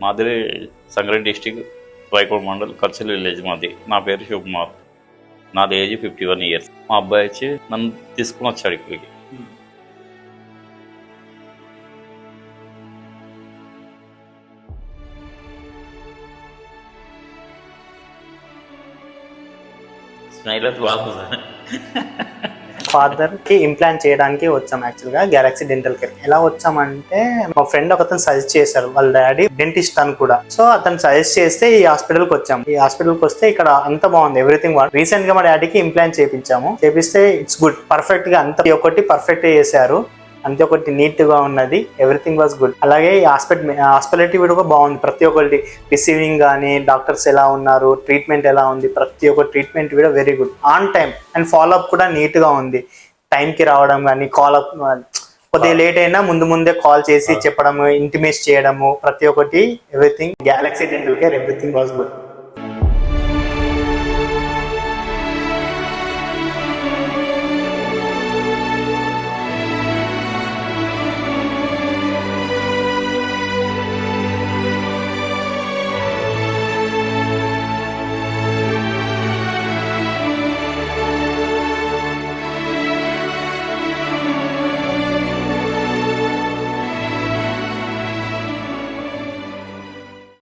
మాది Sangareddy district Vaikota mandal కర్చల్ village మాది. నా పేరు శివకుమార్. నాది ఏజ్ 51 ఇయర్స్. మా అబ్బాయి వచ్చి నన్ను తీసుకుని వచ్చాడు ఇక్కడికి. స్మైలర్ బాబు సార్. ఫాదర్ కి ఇంప్లాంట్ చేయడానికి వచ్చాం. యాక్చువల్ గా గెలాక్సీ డెంటల్ కేర్ ఎలా వచ్చామంటే మా ఫ్రెండ్ ఒకతను సజెస్ట్ చేశారు, వాళ్ళ డాడీ డెంటిస్ట్ అని కూడా. సో అతను సజెస్ట్ చేస్తే ఈ హాస్పిటల్ కి వచ్చాం. ఈ హాస్పిటల్ కి వస్తే ఇక్కడ అంత బాగుంది, ఎవ్రీథింగ్ బాగుంది. రీసెంట్ గా మా డాడీకి ఇంప్లాంట్ చేపిస్తే ఇట్స్ గుడ్, పర్ఫెక్ట్ గా అంత ఒకటి పర్ఫెక్ట్ చేశారు, అంతే ఒకటి నీట్ గా ఉన్నది, ఎవ్రీథింగ్ వాజ్ గుడ్. అలాగే హాస్పిటాలిటీ కూడా బాగుంది. ప్రతి ఒక్కటి రిసీవింగ్ కానీ, డాక్టర్స్ ఎలా ఉన్నారు, ట్రీట్మెంట్ ఎలా ఉంది, ప్రతి ఒక్క ట్రీట్మెంట్ కూడా very good, on time. And follow up కూడా నీట్ గా ఉంది. టైంకి రావడం కానీ, కాల్ అప్ కొద్దిగా లేట్ అయినా ముందే కాల్ చేసి చెప్పడము, ఇంటిమేట్ చేయడము, ప్రతి ఒక్కటి everything. Galaxy dental care everything was good.